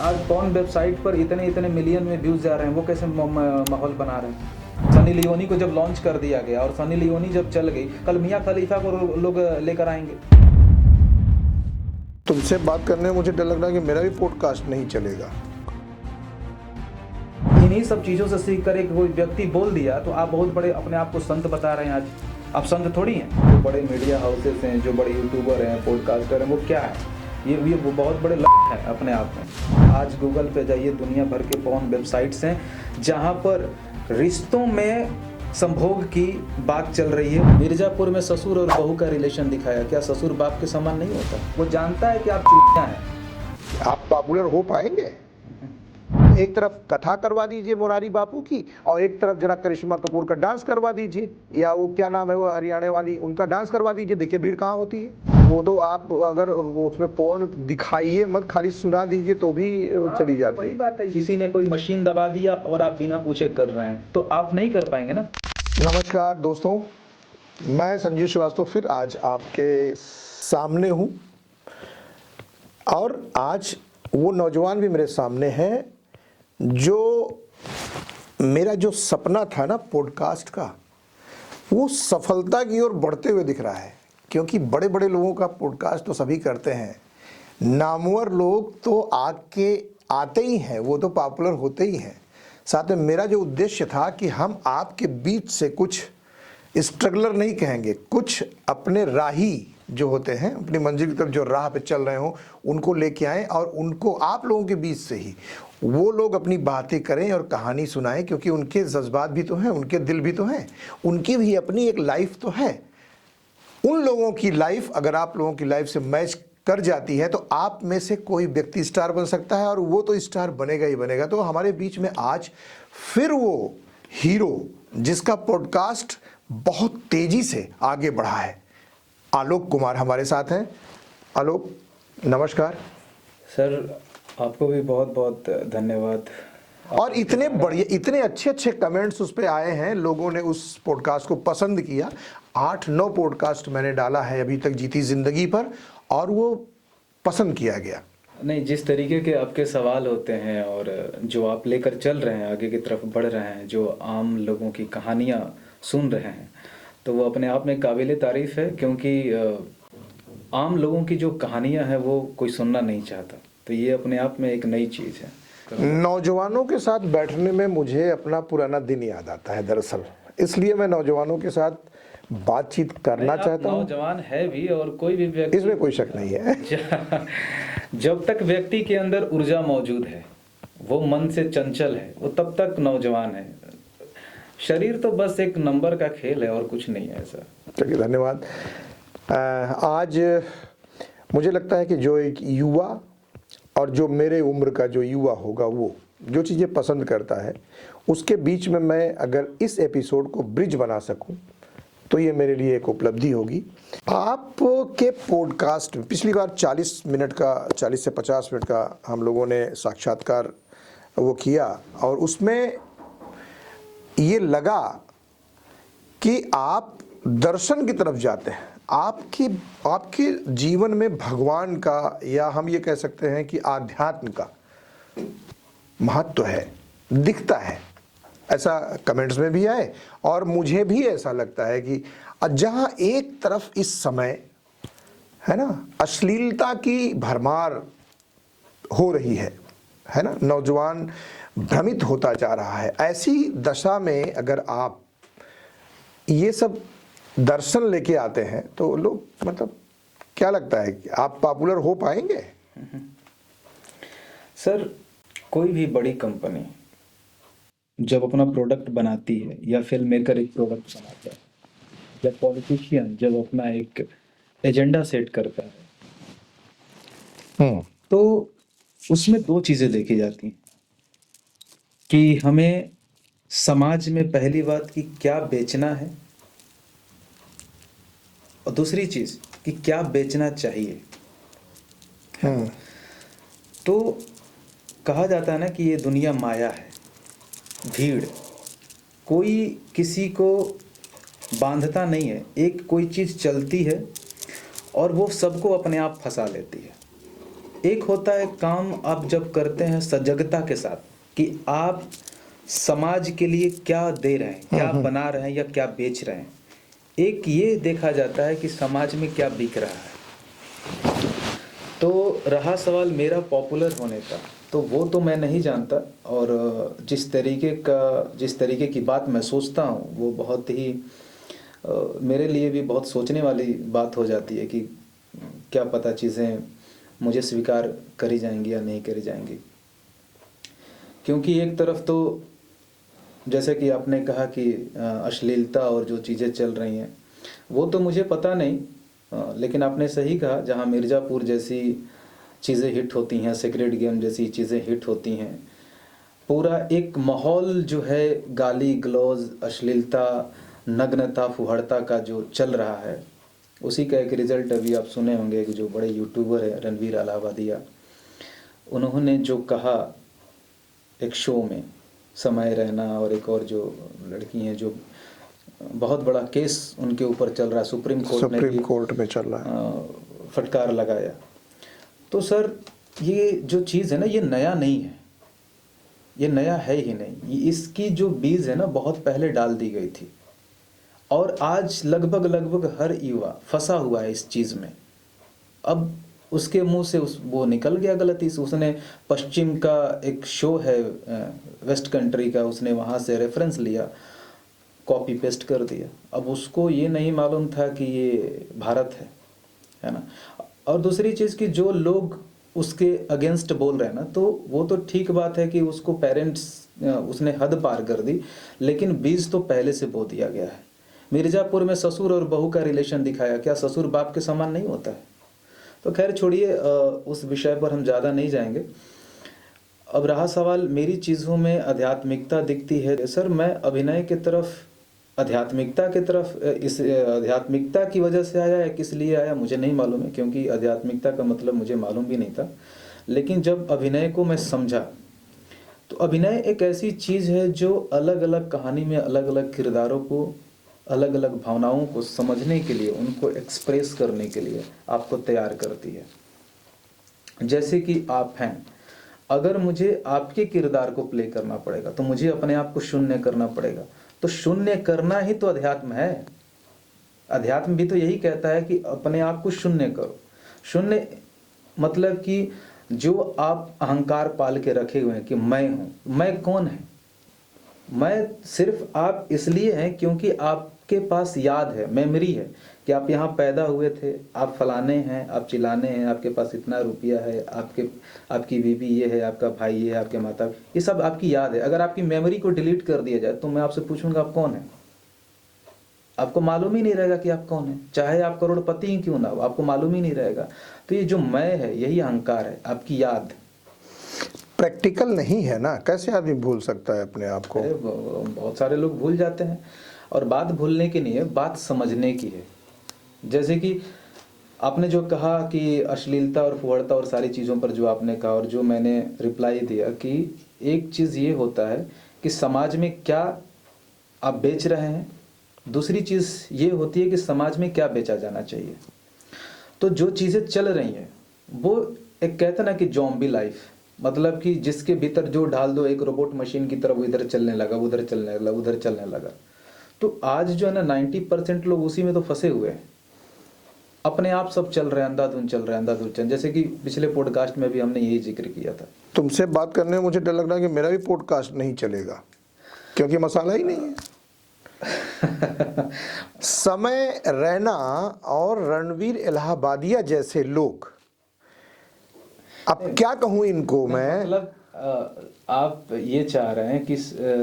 आज कौन वेबसाइट पर इतने इतने मिलियन में व्यूज जा रहे हैं, वो कैसे माहौल बना रहे हैं। सनी लियोनी को जब लॉन्च कर दिया गया और सनी लियोनी जब चल गई, कल मियां खलीफा को लोग लेकर आएंगे। तुमसे बात करने में मुझे डर लग रहा है कि मेरा भी पॉडकास्ट नहीं चलेगा। इन्हीं सब चीज़ों से सीख कर एक कोई व्यक्ति बोल दिया तो आप बहुत बड़े अपने आप को संत बता रहे हैं। आज आप संत थोड़ी हैं। जो बड़े मीडिया हाउसेस हैं, जो बड़े यूट्यूबर हैं, पॉडकास्टर हैं, वो क्या है, ये वो बहुत बड़े है अपने आप में। आज गूगल पे जाइए, दुनिया भर के पॉर्न वेबसाइट्स हैं जहाँ पर रिश्तों में संभोग की बात चल रही है। मिर्जापुर में ससुर और बहू का रिलेशन दिखाया। क्या ससुर बाप के समान नहीं होता? वो जानता है कि आप चूतिया हैं। आप पॉपुलर हो पाएंगे? एक तरफ कथा करवा दीजिए मुरारी बापू की और एक तरफ जरा करिश्मा कपूर का डांस करवा दीजिए, या वो क्या नाम है वो हरियाणा वाली, उनका डांस करवा दीजिए। देखिए भीड़ कहाँ होती है। वो तो आप अगर उसमें पोर्न दिखाइए मत, खाली सुना दीजिए तो भी चली जाती है। वही बात है, किसी ने कोई मशीन दबा दिया और आप बिना पूछे कर रहे हैं तो आप नहीं कर पाएंगे ना। नमस्कार दोस्तों, मैं संजीव श्रीवास्तव फिर आज आपके सामने हूँ और आज वो नौजवान भी मेरे सामने हैं जो मेरा जो सपना था ना पॉडकास्ट का, वो सफलता की ओर बढ़ते हुए दिख रहा है। क्योंकि बड़े बड़े लोगों का पॉडकास्ट तो सभी करते हैं, नामवर लोग तो आके आते ही हैं, वो तो पॉपुलर होते ही हैं। साथ में मेरा जो उद्देश्य था कि हम आपके बीच से कुछ स्ट्रगलर नहीं कहेंगे, कुछ अपने राही जो होते हैं, अपनी मंजिल की तरफ जो राह पे चल रहे हों, उनको लेके आएँ और उनको आप लोगों के बीच से ही वो लोग अपनी बातें करें और कहानी सुनाएं। क्योंकि उनके जज्बात भी तो हैं, उनके दिल भी तो हैं, उनकी भी अपनी एक लाइफ तो है। उन लोगों की लाइफ अगर आप लोगों की लाइफ से मैच कर जाती है तो आप में से कोई व्यक्ति स्टार बन सकता है और वो तो स्टार बनेगा ही बनेगा। तो हमारे बीच में आज फिर वो हीरो जिसका पॉडकास्ट बहुत तेजी से आगे बढ़ा है, आलोक कुमार हमारे साथ हैं। आलोक नमस्कार सर, आपको भी बहुत बहुत धन्यवाद। और इतने बढ़िया, इतने अच्छे अच्छे कमेंट्स उस पर आए हैं, लोगों ने उस पॉडकास्ट को पसंद किया। 8-9 पॉडकास्ट मैंने डाला है अभी तक जीती जिंदगी पर और वो पसंद किया गया। नहीं, जिस तरीके के आपके सवाल होते हैं और जो आप लेकर चल रहे हैं, आगे की तरफ बढ़ रहे हैं, जो आम लोगों की कहानियाँ सुन रहे हैं, तो वो अपने आप में काबिल तारीफ़ है। क्योंकि आम लोगों की जो कहानियाँ हैं वो कोई सुनना नहीं चाहता, तो ये अपने आप में एक नई चीज़ है। नौजवानों के साथ बैठने में मुझे अपना पुराना दिन याद आता है दरअसल, इसलिए मैं नौजवानों के साथ बातचीत करना चाहता हूँ। नौजवान है भी और कोई भी व्यक्ति, इसमें कोई शक नहीं है। जब तक व्यक्ति के अंदर ऊर्जा मौजूद है, वो मन से चंचल है, वो तब तक नौजवान है। शरीर तो बस एक नंबर का खेल है और कुछ नहीं है ऐसा। चलिए धन्यवाद। आज मुझे लगता है कि जो एक युवा और जो मेरे उम्र का जो युवा होगा, वो जो चीज़ें पसंद करता है, उसके बीच में मैं अगर इस एपिसोड को ब्रिज बना सकूं तो ये मेरे लिए एक उपलब्धि होगी। आपके पॉडकास्ट में पिछली बार 40 से 50 मिनट का हम लोगों ने साक्षात्कार वो किया और उसमें ये लगा कि आप दर्शन की तरफ जाते हैं। आपके जीवन में भगवान का, या हम ये कह सकते हैं कि आध्यात्म का महत्व है, दिखता है। ऐसा कमेंट्स में भी आए और मुझे भी ऐसा लगता है कि जहां एक तरफ इस समय है ना अश्लीलता की भरमार हो रही है ना, नौजवान भ्रमित होता जा रहा है, ऐसी दशा में अगर आप ये सब दर्शन लेके आते हैं तो लोग, मतलब क्या लगता है कि आप पॉपुलर हो पाएंगे? सर, कोई भी बड़ी कंपनी जब अपना प्रोडक्ट बनाती है, या फिल्म मेकर एक प्रोडक्ट बनाता है, या पॉलिटिशियन जब अपना एक एजेंडा सेट करता है, तो उसमें 2 चीज़ें देखी जाती हैं कि हमें समाज में पहली बात कि क्या बेचना है, और दूसरी चीज़ कि क्या बेचना चाहिए। तो कहा जाता है ना कि ये दुनिया माया है, भीड़, कोई किसी को बांधता नहीं है। एक कोई चीज़ चलती है और वो सबको अपने आप फंसा लेती है। एक होता है काम आप जब करते हैं सजगता के साथ कि आप समाज के लिए क्या दे रहे हैं, क्या बना रहे हैं या क्या बेच रहे हैं। एक ये देखा जाता है कि समाज में क्या बिक रहा है। तो रहा सवाल मेरा पॉपुलर होने का, तो वो तो मैं नहीं जानता, और जिस तरीके की बात मैं सोचता हूँ वो बहुत ही मेरे लिए भी बहुत सोचने वाली बात हो जाती है कि क्या पता चीज़ें मुझे स्वीकार करी जाएंगी या नहीं करी जाएंगी। क्योंकि एक तरफ तो जैसे कि आपने कहा कि अश्लीलता और जो चीज़ें चल रही हैं वो तो मुझे पता नहीं, लेकिन आपने सही कहा, जहाँ मिर्ज़ापुर जैसी चीज़ें हिट होती हैं, सेक्रेड गेम जैसी चीज़ें हिट होती हैं, पूरा एक माहौल जो है गाली गलौज, अश्लीलता, नग्नता, फुहड़ता का जो चल रहा है, उसी का एक रिज़ल्ट अभी आप सुने होंगे कि जो बड़े यूट्यूबर है रणवीर अलाहाबादिया, उन्होंने जो कहा एक शो में, समय रैना और एक और जो लड़की हैं, जो बहुत बड़ा केस उनके ऊपर चल रहा है, सुप्रीम कोर्ट में चल रहा है, फटकार लगाया। तो सर ये जो चीज़ है ना, ये नया नहीं है, ये नया है ही नहीं। इसकी जो बीज है ना बहुत पहले डाल दी गई थी, और आज लगभग हर युवा फंसा हुआ है इस चीज़ में। अब उसके मुंह से वो निकल गया गलती से, उसने पश्चिम का एक शो है वेस्ट कंट्री का, उसने वहाँ से रेफरेंस लिया, कॉपी पेस्ट कर दिया। अब उसको ये नहीं मालूम था कि ये भारत है ना। और दूसरी चीज़ कि जो लोग उसके अगेंस्ट बोल रहे हैं ना, तो वो तो ठीक बात है कि उसको पेरेंट्स उसने हद पार कर दी, लेकिन बीज तो पहले से बो दिया गया है। मिर्ज़ापुर में ससुर और बहू का रिलेशन दिखाया, क्या ससुर बाप के समान नहीं होता है? तो खैर छोड़िए, उस विषय पर हम ज़्यादा नहीं जाएंगे। अब रहा सवाल मेरी चीज़ों में आध्यात्मिकता दिखती है। सर मैं अभिनय की तरफ, आध्यात्मिकता की तरफ, इस आध्यात्मिकता की वजह से आया है, किस लिए आया मुझे नहीं मालूम है, क्योंकि आध्यात्मिकता का मतलब मुझे मालूम भी नहीं था। लेकिन जब अभिनय को मैं समझा, तो अभिनय एक ऐसी चीज़ है जो अलग अलग कहानी में अलग अलग किरदारों को, अलग अलग भावनाओं को समझने के लिए, उनको एक्सप्रेस करने के लिए आपको तैयार करती है। जैसे कि आप हैं, अगर मुझे आपके किरदार को प्ले करना पड़ेगा तो मुझे अपने आप को शून्य करना पड़ेगा। तो शून्य करना ही तो अध्यात्म है। अध्यात्म भी तो यही कहता है कि अपने आप को शून्य करो। शून्य मतलब कि जो आप अहंकार पाल के रखे हुए हैं कि मैं हूँ, मैं कौन है? मैं सिर्फ आप इसलिए हैं क्योंकि आपके पास याद है, मेमोरी है कि आप यहाँ पैदा हुए थे, आप फलाने हैं, आप चिलाने हैं, आपके पास इतना रुपया है, आपकी बीवी ये है, आपका भाई ये है, आपके माता, ये सब आपकी याद है। अगर आपकी मेमोरी को डिलीट कर दिया जाए तो मैं आपसे पूछूंगा आप कौन है? आपको मालूम ही नहीं रहेगा कि आप कौन है, चाहे आप करोड़पति ही क्यों ना हो, आपको मालूम ही नहीं रहेगा। तो ये जो मैं है, यही अहंकार है, आपकी याद। प्रैक्टिकल नहीं है ना, कैसे आदमी भूल सकता है अपने आप को? बहुत सारे लोग भूल जाते हैं, और बात भूलने की नहीं है, बात समझने की है। जैसे कि आपने जो कहा कि अश्लीलता और फुहड़ता और सारी चीज़ों पर जो आपने कहा, और जो मैंने रिप्लाई दिया कि एक चीज़ ये होता है कि समाज में क्या आप बेच रहे हैं, दूसरी चीज़ ये होती है कि समाज में क्या बेचा जाना चाहिए। तो जो चीज़ें चल रही हैं वो एक कहते ना कि ज़ॉम्बी लाइफ, मतलब कि जिसके भीतर जो डाल दो एक रोबोट मशीन की तरह, वो इधर चलने लगा, उधर चलने लगा, उधर चलने लगा। तो आज जो है ना 90% लोग उसी में तो फंसे हुए हैं। अपने आप सब चल रहे हैं, अंधाधुन चल रहे हैं, अंधाधुन चल, जैसे कि पिछले पॉडकास्ट में भी हमने यही जिक्र किया था। तुमसे बात करने में मुझे डर लग रहा है कि मेरा भी पॉडकास्ट नहीं चलेगा, क्योंकि मसाला ही नहीं है। समय रैना और रणवीर इलाहाबादिया जैसे लोग, अब क्या कहूँ इनको मैं? मतलब आप ये चाह रहे हैं कि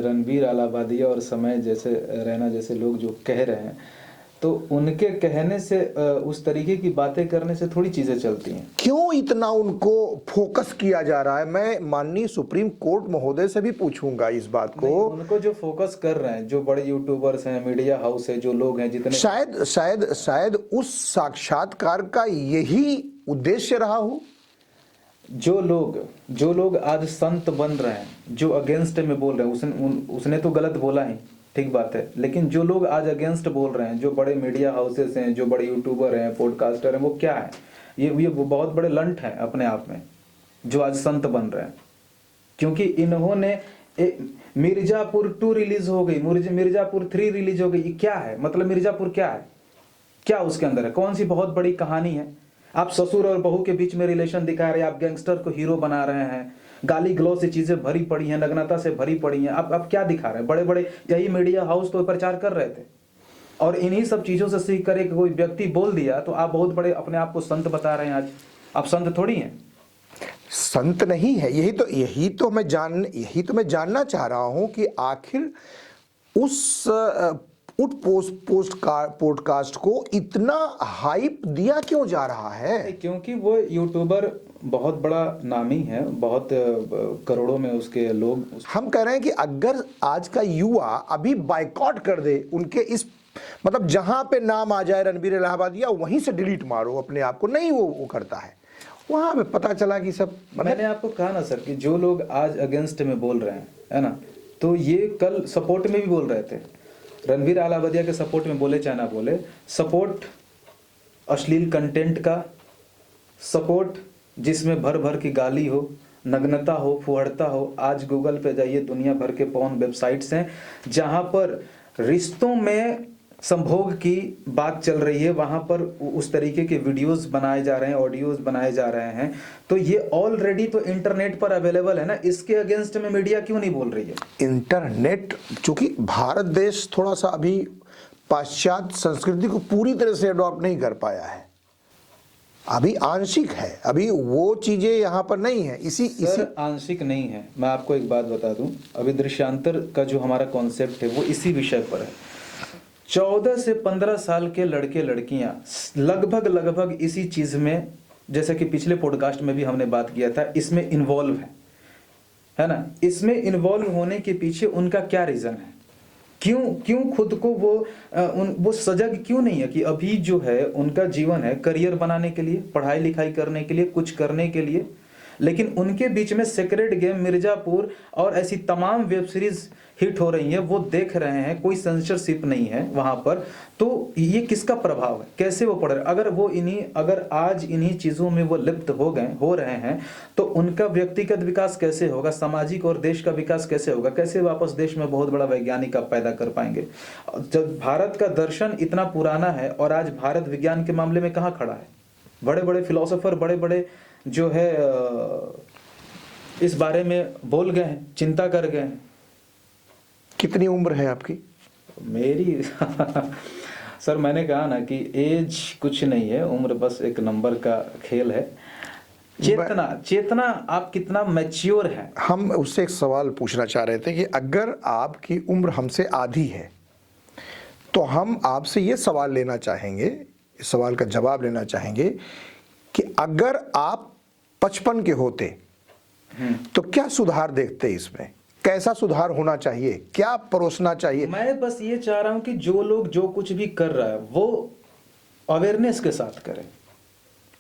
रणवीर इलाहाबादिया और समय जैसे रैना जैसे लोग जो कह रहे हैं, तो उनके कहने से, उस तरीके की बातें करने से थोड़ी चीज़ें चलती हैं। क्यों इतना उनको फोकस किया जा रहा है? मैं माननीय सुप्रीम कोर्ट महोदय से भी पूछूंगा इस बात को। उनको जो फोकस कर रहे हैं, जो बड़े यूट्यूबर्स हैं, मीडिया हाउस है, जो लोग हैं, जितने, शायद उस साक्षात्कार का यही उद्देश्य रहा हो। जो लोग आज संत बन रहे हैं, जो अगेंस्ट में बोल रहे हैं, उसने तो गलत बोला ही, ठीक बात है, लेकिन जो लोग आज अगेंस्ट बोल रहे हैं, जो बड़े मीडिया हाउसेस हैं, जो बड़े यूट्यूबर हैं, पॉडकास्टर हैं, वो क्या है? ये वो बहुत बड़े लंठ हैं अपने आप में, जो आज संत बन रहे हैं। क्योंकि इन्होंने मिर्जापुर 2 रिलीज हो गई, मिर्जापुर 3 रिलीज हो गई। ये क्या है? मतलब मिर्जापुर क्या है, क्या उसके अंदर है, कौन सी बहुत बड़ी कहानी है? आप ससुर और बहू के बीच में रिलेशन दिखा रहे हैं, आप गैंगस्टर को हीरो बना रहे हैं, गाली गलौज से चीजें भरी पड़ी हैं, नग्नता से भरी पड़ी हैं। आप क्या दिखा रहे हैं? बड़े बड़े यही मीडिया हाउस तो प्रचार कर रहे थे, और इन्हीं सब चीजों से सीख कर एक कोई व्यक्ति बोल दिया तो आप बहुत बड़े अपने आप को संत बता रहे हैं आज। आप संत थोड़ी हैं। संत नहीं है। यही तो मैं जानना चाह रहा हूं कि आखिर उस पॉडकास्ट को इतना हाइप दिया क्यों जा रहा है? क्योंकि वो यूट्यूबर बहुत बड़ा नामी है, बहुत करोड़ों में उसके लोग। हम कह रहे हैं कि अगर आज का युवा अभी बायकॉट कर दे उनके इस, मतलब जहां पे नाम आ जाए रणबीर इलाहाबादिया, वहीं से डिलीट मारो अपने आप को, नहीं वो करता है। वहां पे पता चला कि सब, मैंने आपको कहा ना सर कि जो लोग आज अगेंस्ट में बोल रहे हैं, है ना, तो ये कल सपोर्ट में भी बोल रहे थे। रणबीर इलाहाबादिया के सपोर्ट में बोले चाहे ना बोले, सपोर्ट अश्लील कंटेंट का, सपोर्ट जिसमें भर भर की गाली हो, नग्नता हो, फुहड़ता हो। आज गूगल पे जाइए, दुनिया भर के पॉर्न वेबसाइट्स हैं जहां पर रिश्तों में संभोग की बात चल रही है, वहां पर उस तरीके के वीडियोस बनाए जा रहे हैं, ऑडियोज बनाए जा रहे हैं। तो ये ऑलरेडी तो इंटरनेट पर अवेलेबल है ना, इसके अगेंस्ट में मीडिया क्यों नहीं बोल रही है? इंटरनेट, चूंकि भारत देश थोड़ा सा अभी पाश्चात्य संस्कृति को पूरी तरह से अडॉप्ट नहीं कर पाया है, अभी आंशिक है, अभी वो चीजें यहाँ पर नहीं है। इसी आंशिक नहीं है। मैं आपको एक बात बता दूं, अभी दृश्यांतर का जो हमारा कॉन्सेप्ट है वो इसी विषय पर है। 14 से 15 साल के लड़के लड़कियां लगभग इसी चीज में, जैसे कि पिछले पॉडकास्ट में भी हमने बात किया था, इसमें इन्वॉल्व है ना। इसमें इन्वॉल्व होने के पीछे उनका क्या रीजन है? क्यों खुद को वो सजग क्यों नहीं है कि अभी जो है उनका जीवन है करियर बनाने के लिए, पढ़ाई लिखाई करने के लिए, कुछ करने के लिए, लेकिन उनके बीच में सेक्रेड गेम, मिर्जापुर और ऐसी तमाम वेब सीरीज हिट हो रही है, वो देख रहे हैं, कोई सेंसरशिप नहीं है वहां पर। तो ये किसका प्रभाव है? कैसे वो पढ़ रहे? अगर आज इन्हीं चीजों में वो लिप्त हो रहे हैं तो उनका व्यक्तिगत विकास कैसे होगा, सामाजिक और देश का विकास कैसे होगा? कैसे वापस देश में बहुत बड़ा वैज्ञानिक आप पैदा कर पाएंगे? जब भारत का दर्शन इतना पुराना है और आज भारत विज्ञान के मामले में कहाँ खड़ा है? बड़े बड़े फिलोसोफर, बड़े बड़े जो है इस बारे में बोल गए हैं, चिंता कर गए हैं। कितनी उम्र है आपकी? मेरी सर मैंने कहा ना कि एज कुछ नहीं है, उम्र बस एक नंबर का खेल है। चेतना आप कितना मैच्योर है? हम उससे एक सवाल पूछना चाह रहे थे कि अगर आपकी उम्र हमसे आधी है तो हम आपसे ये सवाल लेना चाहेंगे, इस सवाल का जवाब लेना चाहेंगे कि अगर आप 55 के होते तो क्या सुधार देखते इसमें? कैसा सुधार होना चाहिए? क्या परोसना चाहिए? मैं बस ये चाह रहा हूं कि जो लोग जो कुछ भी कर रहा है वो अवेयरनेस के साथ करें,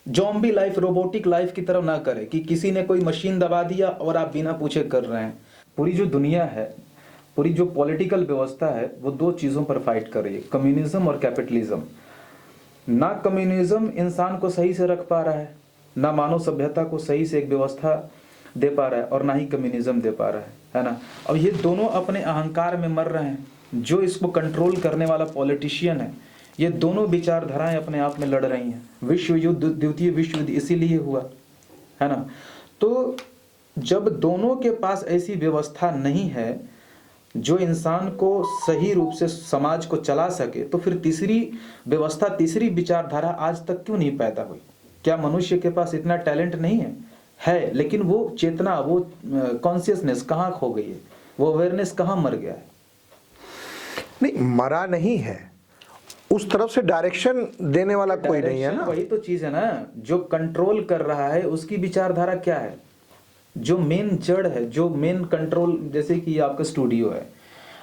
जॉम्बी लाइफ, रोबोटिक लाइफ की तरफ ना करें कि किसी ने कोई मशीन दबा दिया और आप बिना पूछे कर रहे हैं। पूरी जो दुनिया है, पूरी जो पॉलिटिकल व्यवस्था है, वो 2 चीजों पर फाइट कर रही है, कम्युनिज्म और कैपिटलिज्म। ना कम्युनिज्म इंसान को सही से रख पा रहा है, ना मानव सभ्यता को सही से एक व्यवस्था दे पा रहा है, और ना ही कम्युनिज्म दे पा रहा है ना। अब ये दोनों अपने अहंकार में मर रहे हैं। जो इसको कंट्रोल करने वाला पॉलिटिशियन है, ये दोनों विचारधाराएं अपने आप में लड़ रही हैं। विश्व युद्ध, द्वितीय विश्व युद्ध इसीलिए हुआ, है ना। तो जब दोनों के पास ऐसी व्यवस्था नहीं है जो इंसान को सही रूप से समाज को चला सके, तो फिर तीसरी व्यवस्था, तीसरी विचारधारा आज तक क्यों नहीं पैदा हुई? क्या मनुष्य के पास इतना टैलेंट नहीं है, लेकिन वो चेतना, वो कॉन्शियसनेस कहाँ खो गई है? वो अवेयरनेस कहाँ मर गया है? नहीं, मरा नहीं है, उस तरफ से डायरेक्शन देने वाला कोई नहीं है ना। वही तो चीज है ना, जो कंट्रोल कर रहा है उसकी विचारधारा क्या है? जो मेन जड़ है, जो मेन कंट्रोल, जैसे कि आपका स्टूडियो है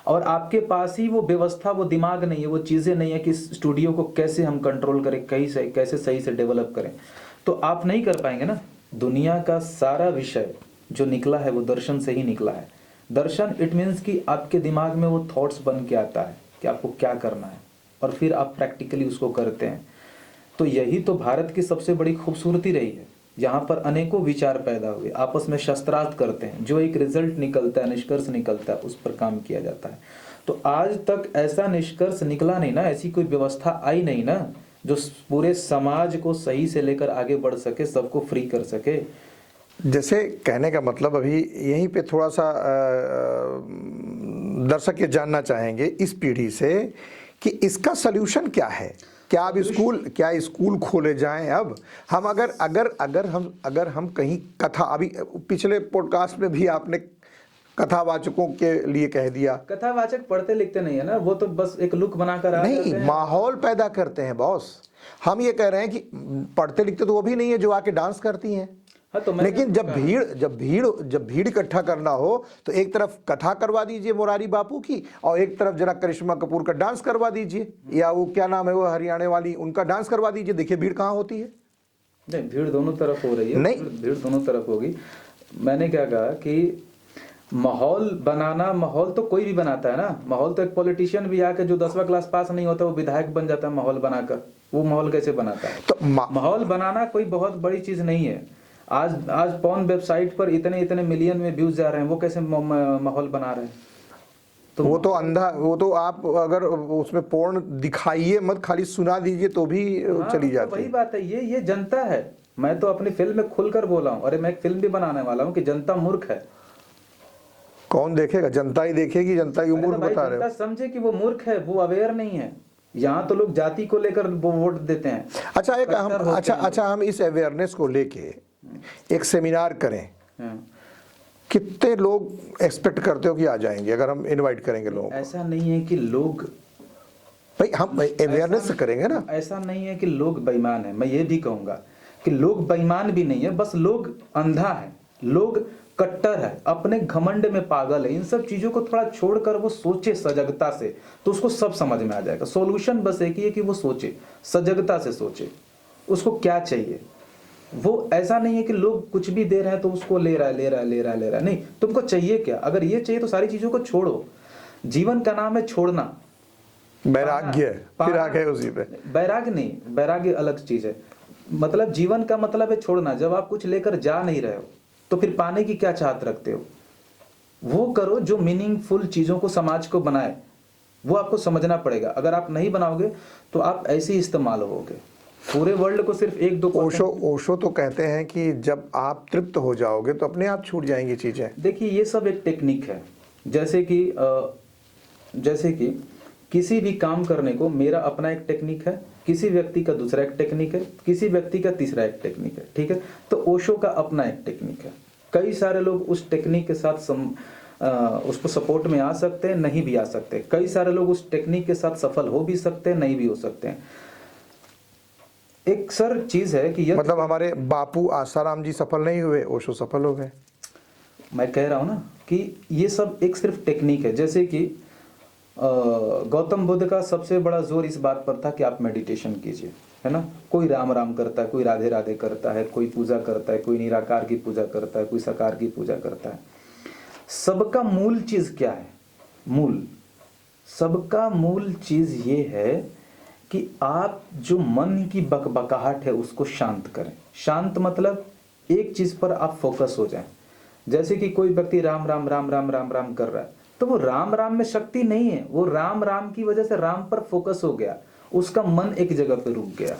और आपके पास ही वो व्यवस्था, वो दिमाग नहीं है, वो चीजें नहीं है कि स्टूडियो को कैसे हम कंट्रोल करें, कैसे सही से डेवलप करें, तो आप नहीं कर पाएंगे ना। दुनिया का सारा विषय जो निकला है वो दर्शन से ही निकला है। दर्शन इट मीन्स कि आपके दिमाग में वो थॉट्स बन के आता है कि आपको क्या करना है, और फिर आप प्रैक्टिकली उसको करते हैं। तो यही तो भारत की सबसे बड़ी खूबसूरती रही है। यहाँ पर अनेकों विचार पैदा हुए, आपस में शस्त्रास्त्र करते हैं, जो एक रिजल्ट निकलता है, निष्कर्ष निकलता है, उस पर काम किया जाता है। तो आज तक ऐसा निष्कर्ष निकला नहीं ना, ऐसी कोई व्यवस्था आई नहीं ना जो पूरे समाज को सही से लेकर आगे बढ़ सके, सबको फ्री कर सके। जैसे कहने का मतलब अभी यहीं पे थोड़ा सा दर्शक ये जानना चाहेंगे इस पीढ़ी से कि इसका सल्यूशन क्या है। क्या अब स्कूल खोले जाएं? अब हम अगर हम कहीं कथा, अभी पिछले पॉडकास्ट में भी आपने कथावाचकों के लिए कह दिया, कथावाचक पढ़ते लिखते नहीं है ना, वो तो बस एक लुक बनाकर नहीं, माहौल पैदा करते हैं बॉस। हम ये कह रहे हैं कि पढ़ते लिखते तो वो भी नहीं है जो आके डांस करती हैं। हाँ, तो लेकिन जब भीड़ इकट्ठा करना हो तो एक तरफ कथा करवा दीजिए मुरारी बापू की, और एक तरफ जरा करिश्मा कपूर का डांस करवा दीजिए, या वो क्या नाम है वो हरियाणा वाली, उनका डांस करवा दीजिए। देखिए भीड़ कहाँ होती है। नहीं, भीड़ दोनों तरफ हो रही है। नहीं, भीड़ दोनों तरफ होगी। मैंने क्या कहा कि माहौल बनाना, माहौल तो कोई भी बनाता है ना। माहौल तो एक पॉलिटिशियन भी आके जो 10वां क्लास पास नहीं होता वो विधायक बन जाता है माहौल बनाकर। वो माहौल कैसे बनाता है? तो माहौल बनाना कोई बहुत बड़ी चीज नहीं है। आज पॉर्न वेबसाइट पर इतने मिलियन में व्यूज जा रहे हैं, वो कैसे माहौल बना रहे हैं? तो वो तो अंधा, वो तो आप अगर उसमें पोर्न दिखाइए मत, खाली सुना दीजिए तो भी चली जाती है। वही बात है, ये जनता है। मैं तो अपनी फिल्म में खुलकर बोला हूँ, अरे मैं एक फिल्म भी बनाने वाला हूँ कि जनता मूर्ख है। कौन देखेगा? जनता ही देखेगी, जनता ही मूर्ख बता रहे हो। समझे कि वो मूर्ख है, वो अवेयर नहीं है। यहाँ तो लोग जाति को लेकर वो वोट देते हैं। अच्छा, हम इस अवेयरनेस को लेके एक सेमिनार करें, कितने लोग एक्सपेक्ट करते हो कि आ जाएंगे अगर हम इनवाइट करेंगे लोगों को? ऐसा नहीं है कि लोग, भाई हम अवेयरनेस करेंगे ना। ऐसा नहीं है कि लोग बेईमान है। मैं ये भी कहूंगा कि लोग बेईमान भी नहीं है, बस लोग अंधा है, लोग कट्टर है, अपने घमंड में पागल है। इन सब चीजों को थोड़ा छोड़कर वो सोचे सजगता से, तो उसको सब समझ में आ जाएगा। सॉल्यूशन बस एक ही है कि वो सोचे, सजगता से सोचे उसको क्या चाहिए। वो ऐसा नहीं है कि लोग कुछ भी दे रहे हैं तो उसको ले रहा है। नहीं, तुमको चाहिए क्या? अगर ये चाहिए तो सारी चीजों को छोड़ो। जीवन का नाम है छोड़ना, वैराग्य। फिर आ गए उसी पे। वैराग्य नहीं, वैराग्य अलग चीज है। मतलब जीवन का मतलब है छोड़ना। जब आप कुछ लेकर जा नहीं रहे हो तो फिर पाने की क्या चाहत रखते हो? वो करो जो मीनिंगफुल चीजों को, समाज को बनाए। वो आपको समझना पड़ेगा। अगर आप नहीं बनाओगे तो आप ऐसे ही इस्तेमाल होगे। पूरे वर्ल्ड को सिर्फ 1-2%। ओशो तो कहते हैं कि जब आप तृप्त हो जाओगे तो अपने आप छूट जाएंगी चीजें। देखिए ये सब एक टेक्निक है। जैसे कि किसी भी काम करने को मेरा अपना एक टेक्निक है, किसी व्यक्ति का दूसरा एक टेक्निक है, किसी व्यक्ति का तीसरा एक टेक्निक है। ठीक है, तो ओशो का अपना एक टेक्निक है। कई सारे लोग उस टेक्निक के साथ उसको सपोर्ट में आ सकते हैं, नहीं भी आ सकते। कई सारे लोग उस टेक्निक के साथ सफल हो भी सकते हैं, नहीं भी हो सकते हैं। एक सर चीज है कि मतलब हमारे बापू आसाराम जी सफल नहीं हुए, ओशो सफल हो गए। मैं कह रहा हूं ना कि ये सब एक सिर्फ टेक्निक है। जैसे कि गौतम बुद्ध का सबसे बड़ा जोर इस बात पर था कि आप मेडिटेशन कीजिए, है ना। कोई राम राम करता है, कोई राधे राधे करता है, कोई पूजा करता है, कोई निराकार की पूजा करता है, कोई साकार की पूजा करता है। सबका मूल चीज क्या है? सबका मूल चीज ये है कि आप जो मन की बकबकाहट है उसको शांत करें। शांत मतलब एक चीज पर आप फोकस हो जाएं। जैसे कि कोई व्यक्ति राम राम राम राम राम राम कर रहा है, तो वो राम राम में शक्ति नहीं है। वो राम राम की वजह से राम पर फोकस हो गया, उसका मन एक जगह पे रुक गया।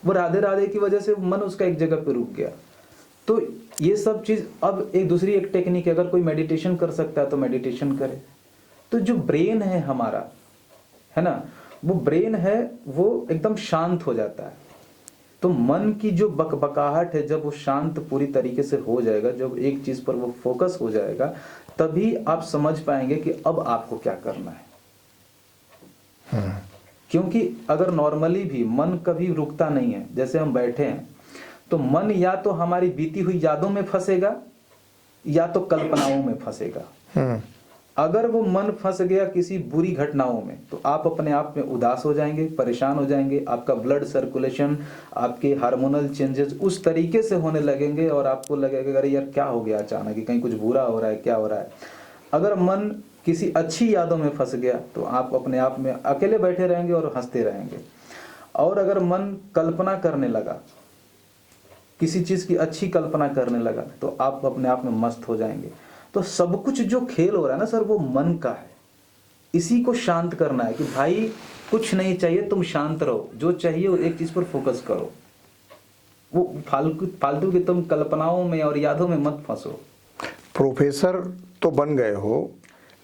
वो राधे राधे की वजह से मन उसका एक जगह पे रुक गया। तो ये सब चीज अब एक दूसरी एक टेक्निक है। अगर कोई मेडिटेशन कर सकता है तो मेडिटेशन करे। तो जो ब्रेन है हमारा, है ना, वो ब्रेन है वो एकदम शांत हो जाता है। तो मन की जो बकबकाहट है, जब वो शांत पूरी तरीके से हो जाएगा, जब एक चीज पर वो फोकस हो जाएगा, तभी आप समझ पाएंगे कि अब आपको क्या करना है। क्योंकि अगर नॉर्मली भी मन कभी रुकता नहीं है, जैसे हम बैठे हैं तो मन या तो हमारी बीती हुई यादों में फंसेगा या तो कल्पनाओं में फंसेगा। अगर वो मन फंस गया किसी बुरी घटनाओं में तो आप अपने आप में उदास हो जाएंगे, परेशान हो जाएंगे। आपका ब्लड सर्कुलेशन, आपके हार्मोनल चेंजेस उस तरीके से होने लगेंगे और आपको लगेगा अरे यार क्या हो गया अचानक, कि कहीं कुछ बुरा हो रहा है, क्या हो रहा है। अगर मन किसी अच्छी यादों में फंस गया तो आप अपने आप में अकेले बैठे रहेंगे और हंसते रहेंगे। और अगर मन कल्पना करने लगा, किसी चीज की अच्छी कल्पना करने लगा, तो आप अपने आप में मस्त हो जाएंगे। तो सब कुछ जो खेल हो रहा है ना सर, वो मन का है। इसी को शांत करना है कि भाई कुछ नहीं चाहिए, तुम शांत रहो, जो चाहिए वो एक चीज पर फोकस करो। वो फालतू की तुम कल्पनाओं में और यादों में मत फंसो। प्रोफेसर तो बन गए हो,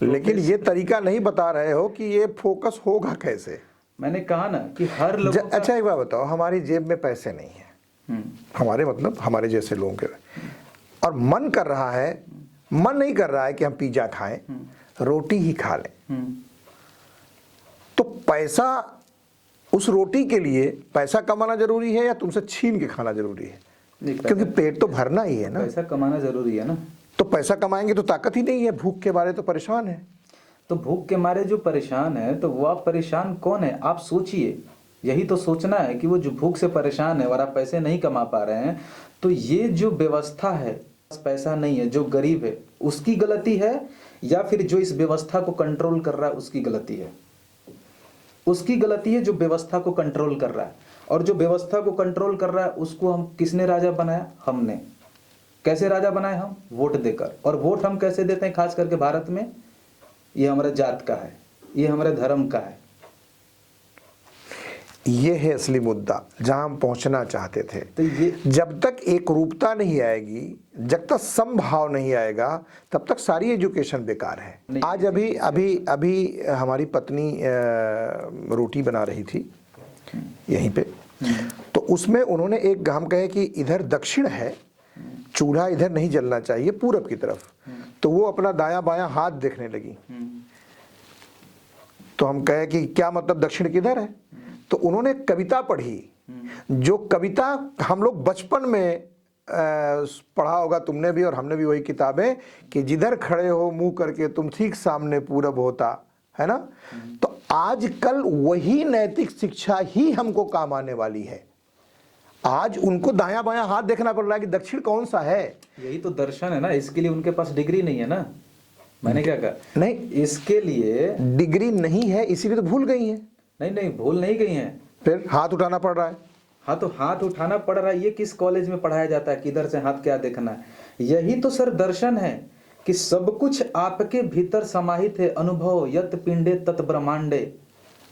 लेकिन ये तरीका नहीं बता रहे हो कि ये फोकस होगा कैसे। मैंने कहा ना कि हर लोगों का... अच्छा एक बात बताओ, हमारी जेब में पैसे नहीं है, हमारे मतलब हमारे जैसे लोगों के, और मन कर रहा है, मन नहीं कर रहा है कि हम पिज्जा खाएं, रोटी ही खा लें, तो पैसा, उस रोटी के लिए पैसा कमाना जरूरी है या तुमसे छीन के खाना जरूरी है? क्योंकि पेट तो भरना ही है ना। पैसा कमाना जरूरी है ना। तो पैसा कमाएंगे तो ताकत ही नहीं है, भूख के मारे तो परेशान है। तो भूख के मारे जो परेशान है, तो वो आप परेशान कौन है आप सोचिए। यही तो सोचना है कि वो जो भूख से परेशान है और आप पैसे नहीं कमा पा रहे हैं, तो ये जो व्यवस्था है, पैसा नहीं है, जो गरीब है उसकी गलती है, या फिर जो इस व्यवस्था को कंट्रोल कर रहा है उसकी गलती है? उसकी गलती है जो व्यवस्था को कंट्रोल कर रहा है। और जो व्यवस्था को कंट्रोल कर रहा है उसको हम किसने राजा बनाया? हमने। कैसे राजा बनाए? हम वोट देकर। और वोट हम कैसे देते हैं? खास करके भारत में, ये हमारे जात का है, ये हमारे धर्म का है। ये है असली मुद्दा जहां हम पहुंचना चाहते थे। तो ये जब तक एक रूपता नहीं आएगी, जब तक समभाव नहीं आएगा, तब तक सारी एजुकेशन बेकार है। आज अभी अभी अभी हमारी पत्नी रोटी बना रही थी यहीं पे, तो उसमें उन्होंने एक, हम कहे कि इधर दक्षिण है, चूल्हा इधर नहीं जलना चाहिए पूरब की तरफ, तो वो अपना दायां बायां हाथ देखने लगी। तो हम कहे कि क्या मतलब दक्षिण किधर है? तो उन्होंने कविता पढ़ी, जो कविता हम लोग बचपन में पढ़ा होगा तुमने भी और हमने भी, वही किताबें कि जिधर खड़े हो मुंह करके तुम ठीक सामने पूरब होता है ना। तो आजकल वही नैतिक शिक्षा ही हमको काम आने वाली है। आज उनको दायां बायां हाथ देखना पड़ रहा है कि दक्षिण कौन सा है। यही तो दर्शन है ना, इसके लिए उनके पास डिग्री नहीं है ना। मैंने क्या कहा? नहीं, इसके लिए डिग्री नहीं है, इसीलिए तो भूल गई है। नहीं, भूल नहीं गई हैं, फिर हाथ उठाना पड़ रहा है। हाँ, तो हाथ उठाना पड़ रहा है। ये किस कॉलेज में पढ़ाया जाता है किधर से हाथ क्या देखना है? यही तो सर दर्शन है कि सब कुछ आपके भीतर समाहित है। अनुभव यत पिंडे तत ब्रह्मांडे।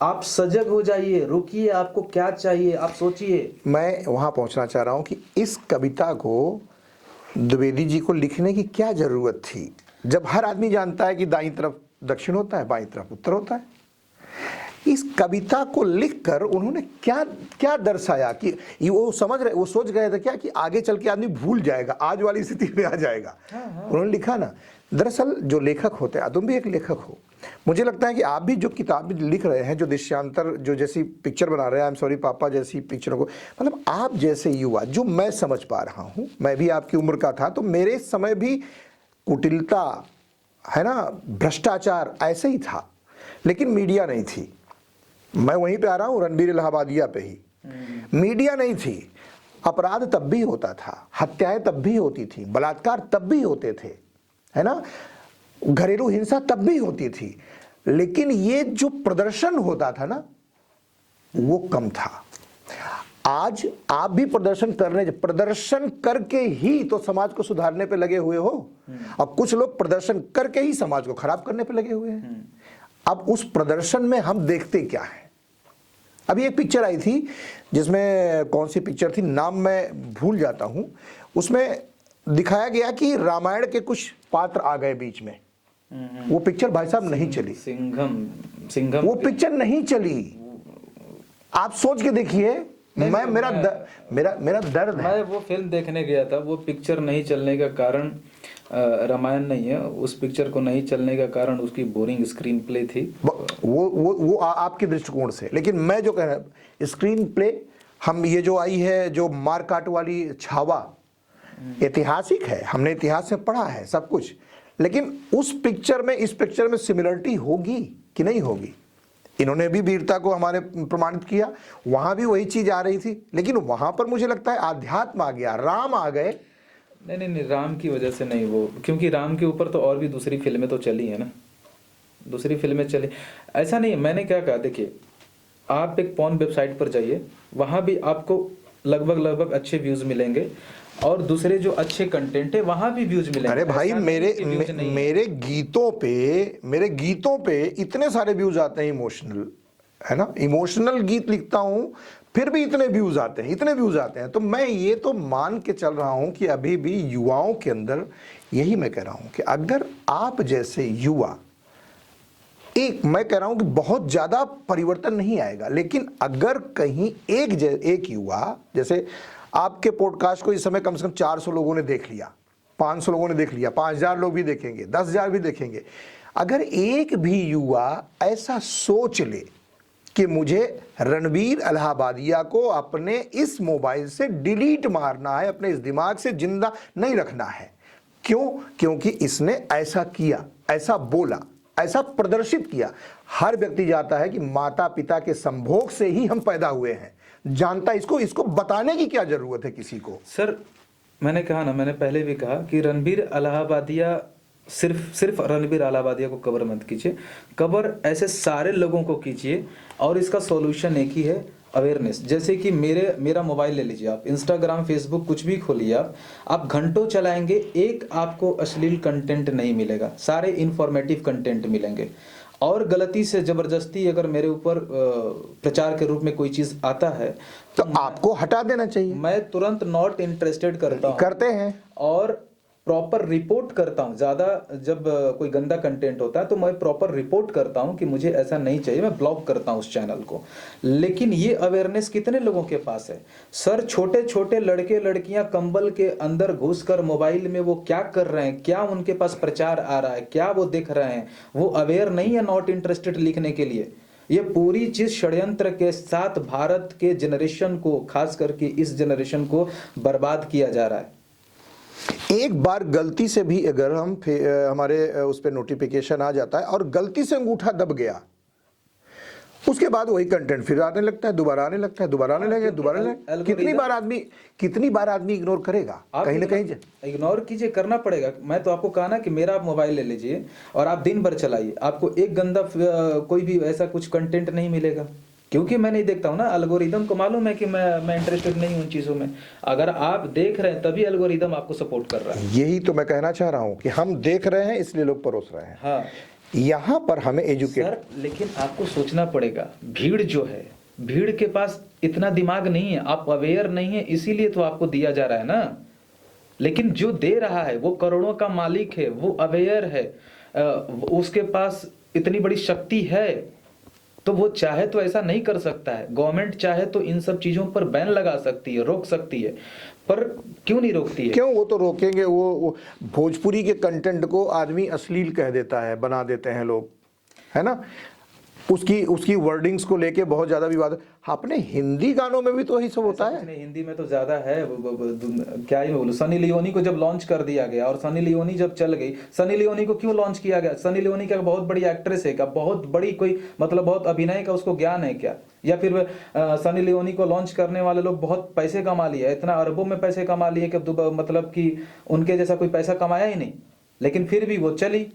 आप सजग हो जाइए, रुकिए, आपको क्या चाहिए आप सोचिए। मैं वहां पहुंचना चाह रहा हूं कि इस कविता को द्विवेदी जी को लिखने की क्या जरूरत थी, जब हर आदमी जानता है कि दाईं तरफ दक्षिण होता है, बाईं तरफ उत्तर होता है। इस कविता को लिखकर उन्होंने क्या क्या दर्शाया कि वो समझ रहे, वो सोच गए थे क्या कि आगे चल के आदमी भूल जाएगा, आज वाली स्थिति में आ जाएगा। उन्होंने लिखा ना, दरअसल जो लेखक होते हैं, तुम भी एक लेखक हो, मुझे लगता है कि आप भी जो किताब लिख रहे हैं, जो दृश्यांतर, जो जैसी पिक्चर बना रहे हैं, आई एम सॉरी पापा जैसी पिक्चरों को, मतलब आप जैसे युवा, जो मैं समझ पा रहा हूँ, मैं भी आपकी उम्र का था, तो मेरे समय भी कुटिलता है ना, भ्रष्टाचार ऐसे ही था, लेकिन मीडिया नहीं थी। मैं वहीं पे आ रहा हूँ, रणबीर इलाहाबादिया पे ही। मीडिया नहीं थी, अपराध तब भी होता था, हत्याएं तब भी होती थी, बलात्कार तब भी होते थे, है ना, घरेलू हिंसा तब भी होती थी, लेकिन ये जो प्रदर्शन होता था ना, वो कम था। आज आप भी प्रदर्शन करके ही तो समाज को सुधारने पे लगे हुए हो, और कुछ लोग प्रदर्शन करके ही समाज को खराब करने पे लगे हुए हैं। अब उस प्रदर्शन में हम देखते क्या है? अभी एक पिक्चर आई थी, जिसमें कौन सी पिक्चर थी, नाम मैं भूल जाता हूं, उसमें दिखाया गया कि रामायण के कुछ पात्र आ गए बीच में। वो पिक्चर भाई साहब नहीं चली। सिंघम वो पिक्चर नहीं चली। आप सोच के देखिए, मेरा दर्द है। मैं वो फिल्म देखने गया था, वो पिक्चर नहीं चलने का कारण रामायण नहीं है, उस पिक्चर को नहीं चलने का कारण उसकी बोरिंग स्क्रीन प्ले थी। वो आपके दृष्टिकोण से, लेकिन मैं जो कह रहा हूं, स्क्रीन प्ले, हम ये जो आई है जो मारकाट वाली छावा, ऐतिहासिक है, हमने इतिहास में पढ़ा है सब कुछ, लेकिन उस पिक्चर में इस पिक्चर में सिमिलरिटी होगी कि नहीं होगी? इन्होंने भी वीरता को हमारे प्रमाणित किया, वहां भी वही चीज आ रही थी, लेकिन वहां पर मुझे लगता है आध्यात्म आ गया, राम आ गए। नहीं, राम की वजह से नहीं, वो क्योंकि राम के ऊपर तो और भी दूसरी फिल्में तो चली है ना, दूसरी फिल्में चली, ऐसा नहीं। मैंने क्या कहा, देखिए आप एक पॉर्न वेबसाइट पर जाइए, वहाँ भी आपको लगभग अच्छे व्यूज़ मिलेंगे, और दूसरे जो अच्छे कंटेंट है वहाँ भी व्यूज़ मिलेंगे। अरे भाई, मेरे गीतों पे इतने सारे व्यूज़ आते हैं इमोशनल, है ना, इमोशनल गीत लिखता हूँ, फिर भी इतने व्यूज़ आते हैं। तो मैं ये तो मान के चल रहा हूँ कि अभी भी युवाओं के अंदर, यही मैं कह रहा हूँ कि अगर आप जैसे युवा, मैं कह रहा हूं कि बहुत ज्यादा परिवर्तन नहीं आएगा, लेकिन अगर कहीं एक युवा, जैसे आपके पॉडकास्ट को इस समय कम से कम 400 लोगों ने देख लिया, 500 लोगों ने देख लिया, 5000 लोग भी देखेंगे, 10,000 भी देखेंगे, अगर एक भी युवा ऐसा सोच ले कि मुझे रणबीर इलाहाबादिया को अपने इस मोबाइल से डिलीट मारना है, अपने इस दिमाग से जिंदा नहीं रखना है, क्योंकि इसने ऐसा किया, ऐसा बोला, ऐसा प्रदर्शित किया। हर व्यक्ति जानता है कि माता पिता के संभोग से ही हम पैदा हुए हैं, जानता है इसको बताने की क्या जरूरत है किसी को। सर मैंने कहा ना, मैंने पहले भी कहा कि रणबीर इलाहाबादिया, सिर्फ रणबीर इलाहाबादिया को कवर मत कीजिए, कवर ऐसे सारे लोगों को कीजिए, और इसका सॉल्यूशन एक ही है, अवेयरनेस। जैसे कि मेरा मोबाइल ले लीजिए आप, इंस्टाग्राम, फेसबुक कुछ भी खोलिए आप घंटों चलाएंगे, एक आपको अश्लील कंटेंट नहीं मिलेगा, सारे इंफॉर्मेटिव कंटेंट मिलेंगे। और गलती से ज़बरदस्ती अगर मेरे ऊपर प्रचार के रूप में कोई चीज़ आता है तो आपको हटा देना चाहिए। मैं तुरंत नॉट इंटरेस्टेड करते हैं और प्रॉपर रिपोर्ट करता हूँ। ज़्यादा जब कोई गंदा कंटेंट होता है तो मैं प्रॉपर रिपोर्ट करता हूँ कि मुझे ऐसा नहीं चाहिए, मैं ब्लॉक करता हूँ उस चैनल को। लेकिन ये अवेयरनेस कितने लोगों के पास है सर? छोटे छोटे लड़के लड़कियां कंबल के अंदर घुसकर मोबाइल में वो क्या कर रहे हैं, क्या उनके पास प्रचार आ रहा है, क्या वो देख रहे हैं, वो अवेयर नहीं है नॉट इंटरेस्टेड लिखने के लिए। ये पूरी चीज षड्यंत्र के साथ भारत के जनरेशन को, खास करके इस जनरेशन को बर्बाद किया जा रहा है। एक बार गलती से भी अगर हमारे उस पर नोटिफिकेशन आ जाता है और गलती से अंगूठा दब गया, उसके बाद वही कंटेंट फिर आने लगता है, दोबारा आने लगता है, दोबारा आने लगे। कितनी बार आदमी इग्नोर करेगा? कहीं ना कहीं इग्नोर कीजिए, करना पड़ेगा। मैं तो आपको कहा ना कि मेरा आप मोबाइल ले लीजिए और आप दिन भर चलाइए, आपको एक गंदा कोई भी ऐसा कुछ कंटेंट नहीं मिलेगा, क्योंकि मैं नहीं देखता हूँ ना। एल्गोरिदम को मालूम है कि मैं इंटरेस्टेड नहीं हूँ उन चीज़ों में। अगर आप देख रहे हैं तभी एल्गोरिदम आपको सपोर्ट कर रहा है। यही तो मैं कहना चाह रहा हूँ कि हम देख रहे हैं इसलिए लोग परोस रहे हैं। हाँ, यहाँ पर हमें एजुकेट सर, लेकिन आपको सोचना पड़ेगा, भीड़ जो है, भीड़ के पास इतना दिमाग नहीं है, आप अवेयर नहीं है, इसीलिए तो आपको दिया जा रहा है ना। लेकिन जो दे रहा है वो करोड़ों का मालिक है, वो अवेयर है, उसके पास इतनी बड़ी शक्ति है, तो वो चाहे तो ऐसा नहीं कर सकता है। गवर्नमेंट चाहे तो इन सब चीजों पर बैन लगा सकती है, रोक सकती है, पर क्यों नहीं रोकती है? क्यों? वो तो रोकेंगे। वो भोजपुरी के कंटेंट को आदमी अश्लील कह देता है, बना देते हैं लोग, है ना। उसकी वर्डिंग्स को लेके बहुत ज्यादा विवाद। अपने हिंदी गानों में भी तो यही सब होता है। हिंदी में तो ज्यादा है। क्या ही बोलूं, सनी लियोनी को जब लॉन्च कर दिया गया और सनी लियोनी जब चल गई, सनी लियोनी को क्यों लॉन्च किया गया? सनी लियोनी क्या बहुत बड़ी एक्ट्रेस है क्या? बहुत बड़ी कोई मतलब बहुत अभिनय का उसको ज्ञान है क्या? या फिर सनी लियोनी को लॉन्च करने वाले लोग बहुत पैसे कमा लिए, इतना अरबों में पैसे कमा लिए कि मतलब कि उनके जैसा कोई पैसा कमाया ही नहीं, लेकिन फिर भी वो चली,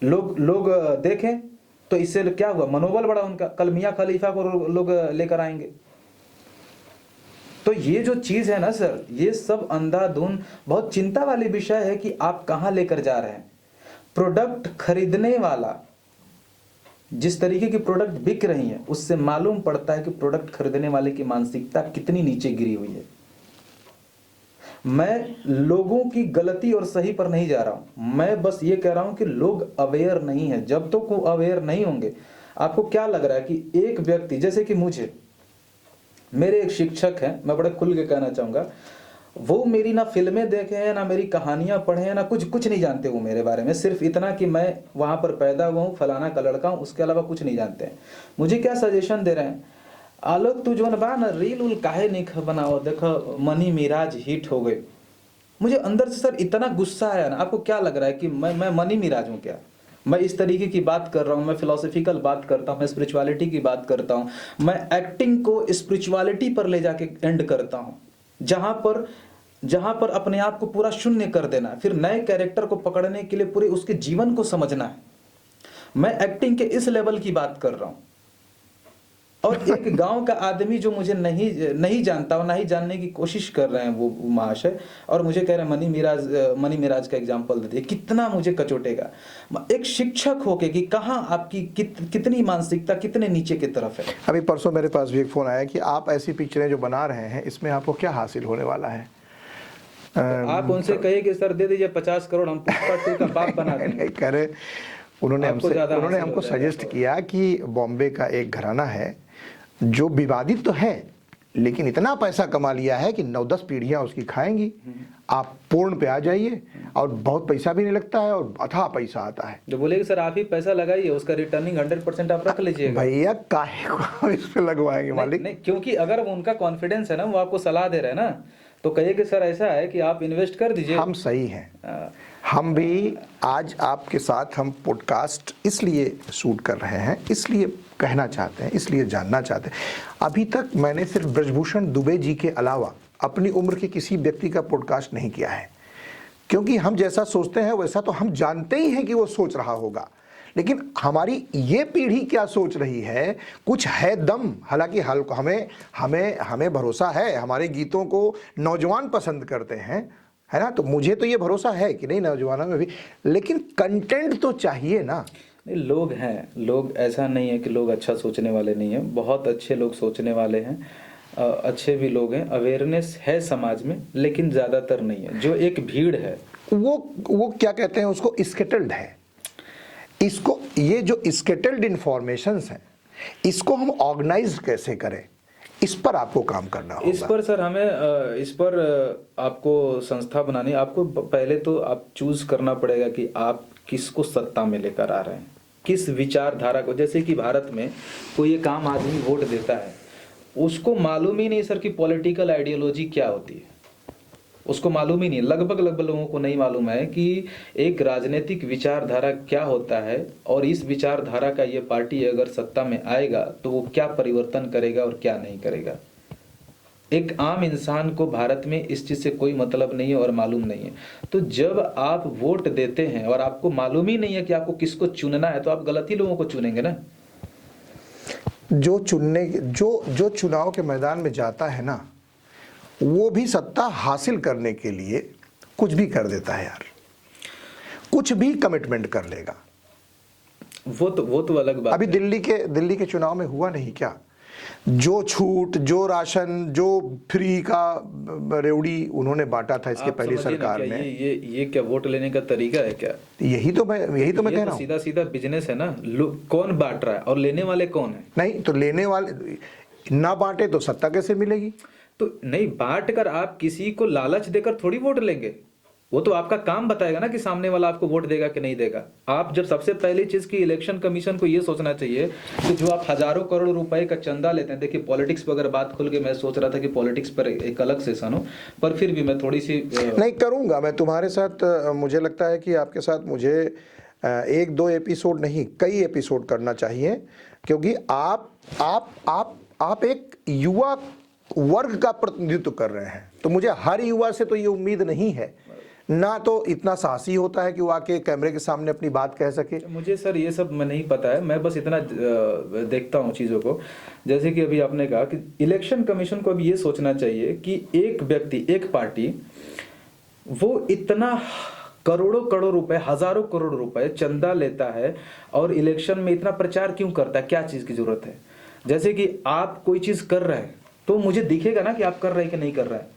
लोग देखें तो इससे क्या हुआ? मनोबल बढ़ा उनका। कल मियां खलीफा को लोग लेकर आएंगे। तो ये जो चीज है ना सर, ये सब अंधाधुंध बहुत चिंता वाली विषय है कि आप कहां लेकर जा रहे हैं। प्रोडक्ट खरीदने वाला, जिस तरीके की प्रोडक्ट बिक रही है, उससे मालूम पड़ता है कि प्रोडक्ट खरीदने वाले की मानसिकता कितनी नीचे गिरी हुई है। मैं लोगों की गलती और सही पर नहीं जा रहा हूं, मैं बस ये कह रहा हूं कि लोग अवेयर नहीं है। जब तक वो अवेयर नहीं होंगे, आपको क्या लग रहा है कि एक व्यक्ति, जैसे कि मेरे एक शिक्षक हैं, मैं बड़े खुल के कहना चाहूंगा, वो मेरी ना फिल्में देखे हैं, ना मेरी कहानियां पढ़े हैं, ना कुछ नहीं जानते वो मेरे बारे में। सिर्फ इतना कि मैं वहां पर पैदा हुआ हूं, फलाना का लड़का हूं, उसके अलावा कुछ नहीं जानते हैं। मुझे क्या सजेशन दे रहे हैं, आलोक तू जोन बा ना रील उल काहे नहीं बनाओ, देखो मनी मिराज हिट हो गए। मुझे अंदर से सर इतना गुस्सा आया ना। आपको क्या लग रहा है कि मैं मनी मिराज हूँ क्या? मैं इस तरीके की बात कर रहा हूँ, मैं फिलोसफिकल बात करता हूँ, मैं स्पिरिचुअलिटी की बात करता हूँ, मैं एक्टिंग को स्पिरिचुअलिटी पर ले जाके एंड करता हूँ, जहां पर अपने आप को पूरा शून्य कर देना है, फिर नए कैरेक्टर को पकड़ने के लिए पूरे उसके जीवन को समझना है। मैं एक्टिंग के इस लेवल की बात कर रहा हूँ। और एक गांव का आदमी जो मुझे नहीं जानता और ना ही जानने की कोशिश कर रहे हैं वो महाशय, और मुझे कह रहे हैं मनी मिराज का एग्जांपल दे दिए, कितना मुझे कचोटेगा एक शिक्षक होके कि कहाँ आपकी कितनी मानसिकता कितने नीचे की तरफ है। अभी परसों मेरे पास भी एक फ़ोन आया कि आप ऐसी पिक्चरें जो बना रहे हैं इसमें आपको क्या हासिल होने वाला है। आप उनसे कहिए कि सर दे दीजिए 50 करोड़, हम पुष्पा 2 का बाप बना देंगे। करे उन्होंने हमको सजेस्ट किया कि बॉम्बे का एक घराना है जो विवादित तो है लेकिन इतना पैसा कमा लिया है कि 9-10 पीढ़ियां उसकी खाएंगी। आप पूर्ण पे आ जाइए और बहुत पैसा भी नहीं लगता है और अथाह पैसा आता है। जो बोलेगी सर आप ही पैसा लगाइए, उसका रिटर्निंग 100% आप रख लीजिएगा। भैया काहे को इस पे लगवाएंगे मालिक? नहीं, क्योंकि अगर उनका कॉन्फिडेंस है ना, वो आपको सलाह दे रहे हैं ना, तो कहिए कि सर ऐसा है कि आप इन्वेस्ट कर दीजिए। हम सही हैं। हम भी आज आपके साथ हम पॉडकास्ट इसलिए शूट कर रहे हैं, इसलिए कहना चाहते हैं, इसलिए जानना चाहते हैं। अभी तक मैंने सिर्फ ब्रजभूषण दुबे जी के अलावा अपनी उम्र के किसी व्यक्ति का पॉडकास्ट नहीं किया है, क्योंकि हम जैसा सोचते हैं वैसा तो हम जानते ही हैं कि वो सोच रहा होगा, लेकिन हमारी ये पीढ़ी क्या सोच रही है कुछ है दम। हालांकि हमें हमें हमें भरोसा है, हमारे गीतों को नौजवान पसंद करते हैं, है ना, तो मुझे तो ये भरोसा है कि नहीं नौजवानों में भी, लेकिन कंटेंट तो चाहिए ना। नहीं, लोग हैं, लोग ऐसा नहीं है कि लोग अच्छा सोचने वाले नहीं हैं, बहुत अच्छे लोग सोचने वाले हैं, अच्छे भी लोग हैं, अवेयरनेस है समाज में, लेकिन ज़्यादातर नहीं है। जो एक भीड़ है वो क्या कहते हैं उसको, स्केटल्ड है। इसको ये जो स्केटल्ड इंफॉर्मेशंस हैं इसको हम ऑर्गेनाइज कैसे करें, इस पर आपको काम करना होगा। इस पर सर हमें इस पर आपको संस्था बनानी, आपको पहले तो आप चूज करना पड़ेगा कि आप किसको सत्ता में लेकर आ रहे हैं, किस विचारधारा को। जैसे कि भारत में कोई एक आम आदमी वोट देता है, उसको मालूम ही नहीं सर कि पॉलिटिकल आइडियोलॉजी क्या होती है, उसको मालूम ही नहीं, लगभग लोगों को नहीं मालूम है कि एक राजनीतिक विचारधारा क्या होता है, और इस विचारधारा का ये पार्टी अगर सत्ता में आएगा तो वो क्या परिवर्तन करेगा और क्या नहीं करेगा। एक आम इंसान को भारत में इस चीज से कोई मतलब नहीं है और मालूम नहीं है। तो जब आप वोट देते हैं और आपको मालूम ही नहीं है कि आपको किसको चुनना है, तो आप गलत ही लोगों को चुनेंगे ना। जो चुनाव के मैदान में जाता है ना, वो भी सत्ता हासिल करने के लिए कुछ भी कर देता है यार, कुछ भी कमिटमेंट कर लेगा। वो तो अलग बात। अभी दिल्ली के चुनाव में हुआ नहीं क्या, जो छूट, जो राशन, जो फ्री का रेवड़ी उन्होंने बांटा था इसके पहले सरकार ने। ये क्या वोट लेने का तरीका है क्या? यही तो मैं कह रहा हूँ। सीधा बिजनेस है ना, कौन बांट रहा है और लेने वाले कौन है? नहीं तो लेने वाले ना बांटे तो सत्ता कैसे मिलेगी? तो नहीं, बांट कर आप किसी को लालच देकर थोड़ी वोट लेंगे, वो तो आपका काम बताएगा ना कि सामने वाला आपको वोट देगा कि नहीं देगा। आप जब सबसे पहली चीज की इलेक्शन कमीशन को ये सोचना चाहिए कि जो आप हजारों करोड़ रुपए का चंदा लेते हैं, देखिए पॉलिटिक्स पर अगर बात खुल के, मैं सोच रहा था कि पॉलिटिक्स पर एक अलग सेशन हो, पर फिर भी मैं थोड़ी सी नहीं करूंगा मैं तुम्हारे साथ। मुझे लगता है कि आपके साथ मुझे 1-2 एपिसोड नहीं कई एपिसोड करना चाहिए, क्योंकि आप एक युवा वर्ग का प्रतिनिधित्व कर रहे हैं, तो मुझे हर युवा से तो ये उम्मीद नहीं है, ना तो इतना साहसी होता है कि वो आके कैमरे के सामने अपनी बात कह सके। मुझे सर ये सब मैं नहीं पता है, मैं बस इतना देखता हूँ चीज़ों को। जैसे कि अभी आपने कहा कि इलेक्शन कमीशन को अभी ये सोचना चाहिए कि एक व्यक्ति, एक पार्टी, वो इतना करोड़ों रुपए, हजारों करोड़ रुपए चंदा लेता है और इलेक्शन में इतना प्रचार क्यों करता है, क्या चीज़ की जरूरत है? जैसे कि आप कोई चीज़ कर रहे हैं तो मुझे दिखेगा ना कि आप कर रहे हैं कि नहीं कर रहे हैं,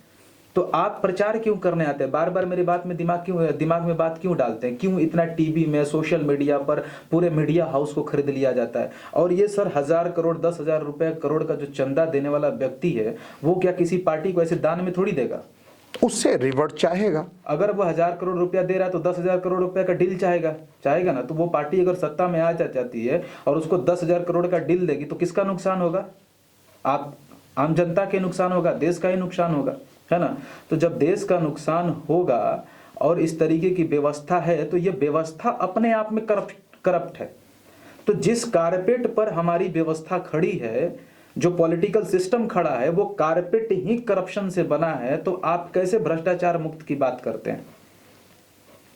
तो आप प्रचार क्यों करने आते हैं? बार बार मेरी बात में दिमाग में बात क्यों डालते हैं? क्यों इतना टीवी में, सोशल मीडिया पर पूरे मीडिया हाउस को खरीद लिया जाता है? और ये सर 1000 करोड़ 10,000 रुपए करोड़ का जो चंदा देने वाला व्यक्ति है, वो क्या किसी पार्टी को ऐसे दान में थोड़ी देगा? उससे रिवर्ट चाहेगा। अगर वो 1000 करोड़ रुपया दे रहा है तो 10,000 करोड़ रुपया का डील चाहेगा ना। तो वो पार्टी अगर सत्ता में आ जाती है और उसको 10,000 करोड़ का डील देगी तो किसका नुकसान होगा? आप आम जनता के नुकसान होगा, देश का ही नुकसान होगा, है ना। तो जब देश का नुकसान होगा और इस तरीके की व्यवस्था है, तो ये व्यवस्था अपने आप में करप्ट है। तो जिस कारपेट पर हमारी व्यवस्था खड़ी है, जो पॉलिटिकल सिस्टम खड़ा है, वो कारपेट ही करप्शन से बना है, तो आप कैसे भ्रष्टाचार मुक्त की बात करते हैं?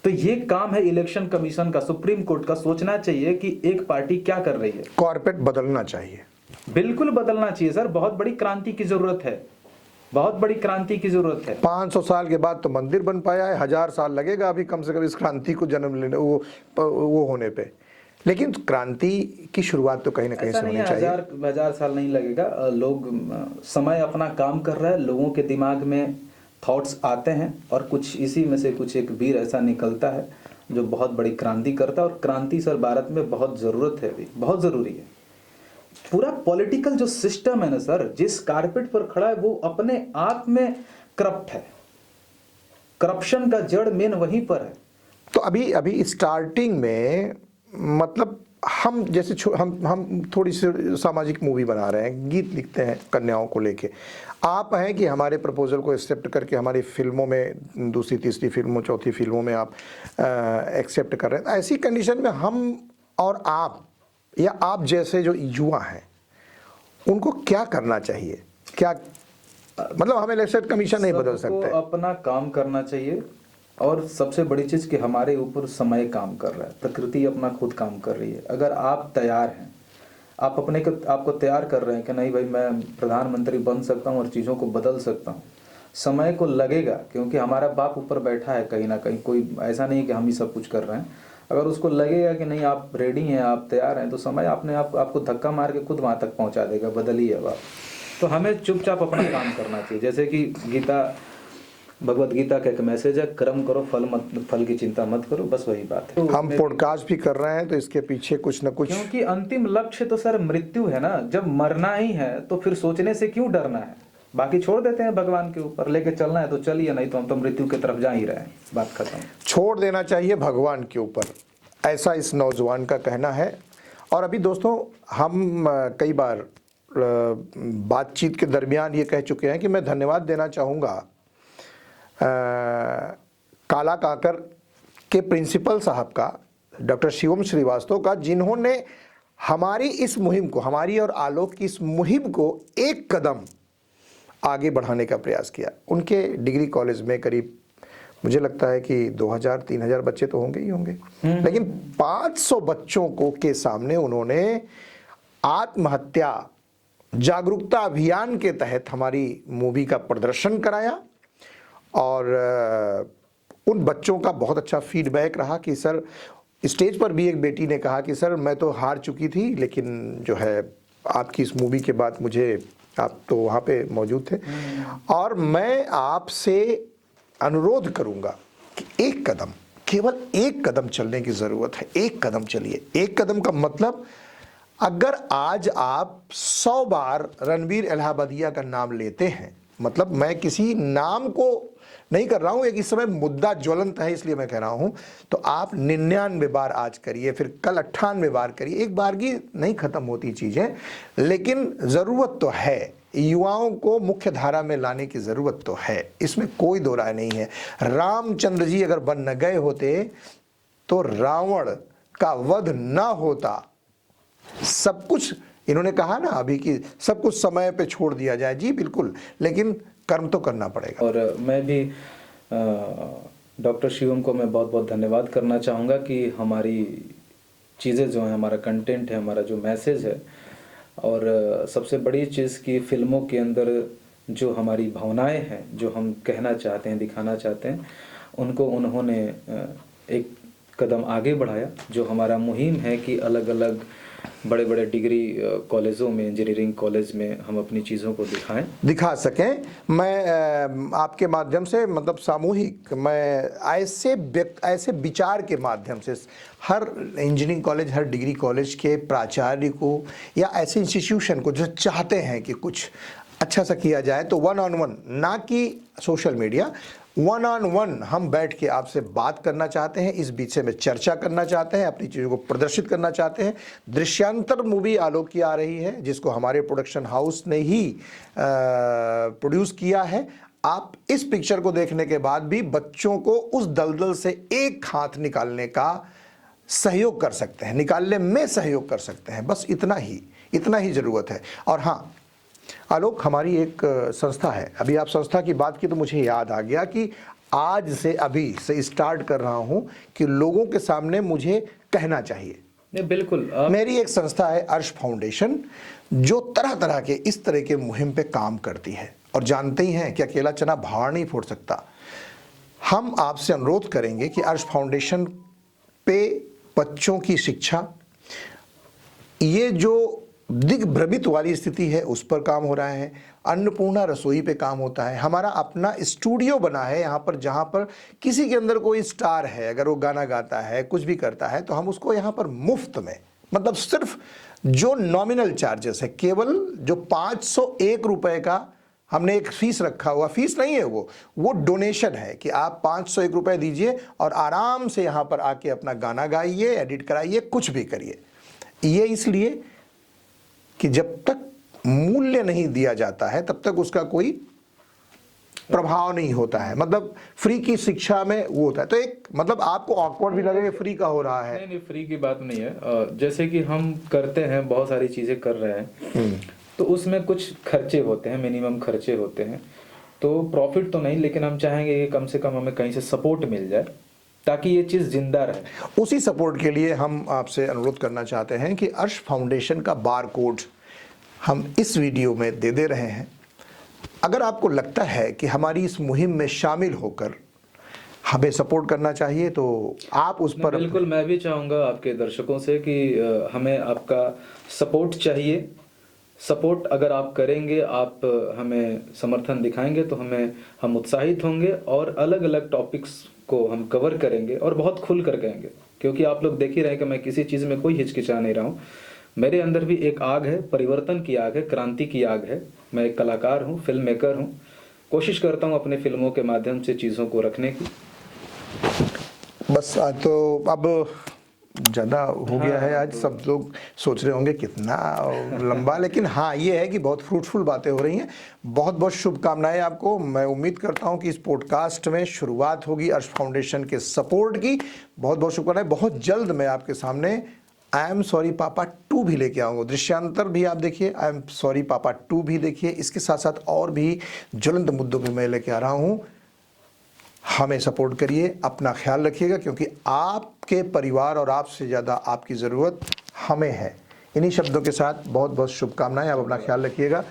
तो ये काम है इलेक्शन कमीशन का, सुप्रीम कोर्ट का, सोचना चाहिए कि एक पार्टी क्या कर रही है। कारपेट बदलना चाहिए। बिल्कुल बदलना चाहिए सर, बहुत बड़ी क्रांति की जरूरत है, बहुत बड़ी क्रांति की जरूरत है। 500 साल के बाद तो मंदिर बन पाया है, 1000 साल लगेगा अभी कम से कम इस क्रांति को जन्म लेने वो होने पे। लेकिन क्रांति की शुरुआत तो कहीं ना कहीं से होनी चाहिए। हजार साल नहीं लगेगा। लोग समय अपना काम कर रहा है, लोगों के दिमाग में थॉट्स आते हैं और कुछ इसी में से कुछ एक वीर ऐसा निकलता है जो बहुत बड़ी क्रांति करता है। और क्रांति सर भारत में बहुत ज़रूरत है, अभी बहुत ज़रूरी है। पूरा पॉलिटिकल जो सिस्टम है ना सर, जिस कारपेट पर खड़ा है वो अपने आप में करप्ट है, करप्शन का जड़ मेन वहीं पर है। तो अभी स्टार्टिंग में मतलब हम जैसे हम थोड़ी सी सामाजिक मूवी बना रहे हैं, गीत लिखते हैं कन्याओं को लेके, आप हैं कि हमारे प्रपोजल को एक्सेप्ट करके हमारी फिल्मों में, दूसरी तीसरी फिल्मों चौथी फिल्मों में आप एक्सेप्ट कर रहे हैं। ऐसी कंडीशन में हम और आप या आप जैसे जो युवा हैं उनको क्या करना चाहिए? क्या मतलब हमें इलेक्शन कमीशन नहीं बदल सकते, अपना काम करना चाहिए। और सबसे बड़ी चीज कि हमारे ऊपर समय काम कर रहा है, प्रकृति अपना खुद काम कर रही है। अगर आप तैयार हैं, आप आपको तैयार कर रहे हैं कि नहीं भाई मैं प्रधानमंत्री बन सकता हूँ और चीज़ों को बदल सकता हूँ, समय को लगेगा, क्योंकि हमारा बाप ऊपर बैठा है कहीं ना कहीं। कोई ऐसा नहीं कि हम ही सब कुछ कर रहे हैं। अगर उसको लगेगा कि नहीं आप रेडी हैं, आप तैयार हैं, तो समय अपने आपको धक्का मार के खुद वहाँ तक पहुँचा देगा, बदल ही है बाप। तो हमें चुपचाप अपना काम करना चाहिए। जैसे कि भगवत गीता का एक मैसेज है, कर्म करो फल की चिंता मत करो, बस वही बात है। हम पॉडकास्ट भी कर रहे हैं तो इसके पीछे कुछ न कुछ, क्योंकि अंतिम लक्ष्य तो सर मृत्यु है ना। जब मरना ही है तो फिर सोचने से क्यों डरना है? बाकी छोड़ देते हैं भगवान के ऊपर, लेके चलना है तो चलिए, नहीं तो हम तो मृत्यु की तरफ जा ही रहे हैं, बात खत्म। छोड़ देना चाहिए भगवान के ऊपर, ऐसा इस नौजवान का कहना है। और अभी दोस्तों हम कई बार बातचीत के दरमियान ये कह चुके हैं कि मैं धन्यवाद देना चाहूँगा काला काकर के प्रिंसिपल साहब का, डॉक्टर शिवम श्रीवास्तव का, जिन्होंने हमारी इस मुहिम को, हमारी और आलोक की इस मुहिम को एक कदम आगे बढ़ाने का प्रयास किया। उनके डिग्री कॉलेज में करीब मुझे लगता है कि 2000-3000 बच्चे तो होंगे ही होंगे, लेकिन 500 बच्चों को के सामने उन्होंने आत्महत्या जागरूकता अभियान के तहत हमारी मूवी का प्रदर्शन कराया। और उन बच्चों का बहुत अच्छा फीडबैक रहा कि सर, स्टेज पर भी एक बेटी ने कहा कि सर मैं तो हार चुकी थी, लेकिन जो है आपकी इस मूवी के बाद मुझे, आप तो वहाँ पे मौजूद थे, और मैं आपसे अनुरोध करूँगा कि एक कदम, केवल एक कदम चलने की ज़रूरत है। एक कदम चलिए। एक कदम का मतलब, अगर आज आप 100 बार रणवीर इलाहाबादिया का नाम लेते हैं, मतलब मैं किसी नाम को नहीं कर रहा हूं, एक इस समय मुद्दा ज्वलंत है इसलिए मैं कह रहा हूं, तो आप 99 बार आज करिए, फिर कल 98 बार करिए। एक बार की नहीं खत्म होती चीजें, लेकिन जरूरत तो है, युवाओं को मुख्य धारा में लाने की जरूरत तो है, इसमें कोई दो राय नहीं है। रामचंद्र जी अगर बन न गए होते तो रावण का वध न होता। सब कुछ इन्होंने कहा ना अभी कि सब कुछ समय पे छोड़ दिया जाए, जी बिल्कुल, लेकिन कर्म तो करना पड़ेगा। और मैं भी डॉक्टर शिवम को मैं बहुत बहुत धन्यवाद करना चाहूँगा कि हमारी चीज़ें जो हैं, हमारा कंटेंट है, हमारा जो मैसेज है, और सबसे बड़ी चीज़ कि फिल्मों के अंदर जो हमारी भावनाएं हैं, जो हम कहना चाहते हैं, दिखाना चाहते हैं, उनको उन्होंने एक कदम आगे बढ़ाया। जो हमारा मुहिम है कि अलग अलग बड़े बड़े डिग्री कॉलेजों में, इंजीनियरिंग कॉलेज में हम अपनी चीज़ों को दिखा सकें। मैं आपके माध्यम से, मतलब सामूहिक, मैं ऐसे विचार के माध्यम से हर इंजीनियरिंग कॉलेज, हर डिग्री कॉलेज के प्राचार्य को या ऐसे इंस्टीट्यूशन को जो चाहते हैं कि कुछ अच्छा सा किया जाए, तो 1-on-1, ना कि सोशल मीडिया, 1-on-1 हम बैठ के आपसे बात करना चाहते हैं, इस विषय में चर्चा करना चाहते हैं, अपनी चीज़ों को प्रदर्शित करना चाहते हैं। दृश्यांतर मूवी आलोक की आ रही है, जिसको हमारे प्रोडक्शन हाउस ने ही प्रोड्यूस किया है। आप इस पिक्चर को देखने के बाद भी बच्चों को उस दलदल से एक हाथ निकालने का सहयोग कर सकते हैं, निकालने में सहयोग कर सकते हैं। बस इतना ही ज़रूरत है। और हाँ आलोक, हमारी एक संस्था है, अभी आप संस्था की बात की तो मुझे याद आ गया कि आज से, अभी से स्टार्ट कर रहा हूं कि लोगों के सामने मुझे कहना चाहिए, नहीं बिल्कुल मेरी एक संस्था है अर्श फाउंडेशन, जो तरह तरह के इस तरह के मुहिम पे काम करती है, और जानते ही हैं कि अकेला चना भाड़ नहीं फोड़ सकता। हम आपसे अनुरोध करेंगे कि अर्श फाउंडेशन पे बच्चों की शिक्षा, ये जो दिग्भ्रमित वाली स्थिति है उस पर काम हो रहा है, अन्नपूर्णा रसोई पे काम होता है, हमारा अपना स्टूडियो बना है यहाँ पर, जहाँ पर किसी के अंदर कोई स्टार है, अगर वो गाना गाता है, कुछ भी करता है, तो हम उसको यहाँ पर मुफ्त में, मतलब सिर्फ जो नॉमिनल चार्जेस है, केवल जो 501 रुपए का हमने एक फीस रखा हुआ, फीस नहीं है वो डोनेशन है कि आप 501 रुपए दीजिए और आराम से यहाँ पर आके अपना गाना गाइए, एडिट कराइए, कुछ भी करिए। ये इसलिए कि जब तक मूल्य नहीं दिया जाता है तब तक उसका कोई प्रभाव नहीं होता है। मतलब फ्री की शिक्षा में वो होता है, तो एक मतलब आपको ऑकवर्ड भी लगेगा फ्री का हो रहा है। नहीं फ्री की बात नहीं है। जैसे कि हम करते हैं, बहुत सारी चीजें कर रहे हैं, तो उसमें कुछ खर्चे होते हैं, मिनिमम खर्चे होते हैं, तो प्रॉफिट तो नहीं, लेकिन हम चाहेंगे कि कम से कम हमें कहीं से सपोर्ट मिल जाए ताकि ये चीज़ जिंदा रहे। उसी सपोर्ट के लिए हम आपसे अनुरोध करना चाहते हैं कि अर्श फाउंडेशन का बार कोड हम इस वीडियो में दे रहे हैं। अगर आपको लगता है कि हमारी इस मुहिम में शामिल होकर हमें सपोर्ट करना चाहिए तो आप उस पर बिल्कुल, मैं भी चाहूँगा आपके दर्शकों से कि हमें आपका सपोर्ट चाहिए। सपोर्ट अगर आप करेंगे, आप हमें समर्थन दिखाएंगे, तो हम उत्साहित होंगे और अलग अलग टॉपिक्स को हम कवर करेंगे और बहुत खुल कर कहेंगे, क्योंकि आप लोग देख ही रहे हैं कि मैं किसी चीज़ में कोई हिचकिचा नहीं रहा हूँ। मेरे अंदर भी एक आग है, परिवर्तन की आग है, क्रांति की आग है। मैं एक कलाकार हूँ, फिल्म मेकर हूँ, कोशिश करता हूँ अपने फिल्मों के माध्यम से चीज़ों को रखने की। बस तो अब ज़्यादा हो गया है आज, सब लोग सोच रहे होंगे कितना लंबा, लेकिन हाँ ये है कि बहुत फ्रूटफुल बातें हो रही हैं। बहुत बहुत शुभकामनाएं आपको। मैं उम्मीद करता हूं कि इस पॉडकास्ट में शुरुआत होगी अर्श फाउंडेशन के सपोर्ट की। बहुत बहुत शुभकामनाएं। बहुत जल्द मैं आपके सामने आई एम सॉरी पापा 2 भी लेके आऊँगा। दृश्यांतर भी आप देखिए, आई एम सॉरी पापा 2 भी देखिए। इसके साथ साथ और भी ज्वलंत मुद्दों पर मैं लेके आ रहा हूँ। हमें सपोर्ट करिए, अपना ख्याल रखिएगा, क्योंकि आपके परिवार और आपसे ज़्यादा आपकी ज़रूरत हमें है। इन्हीं शब्दों के साथ बहुत बहुत शुभकामनाएं। आप अपना ख्याल रखिएगा।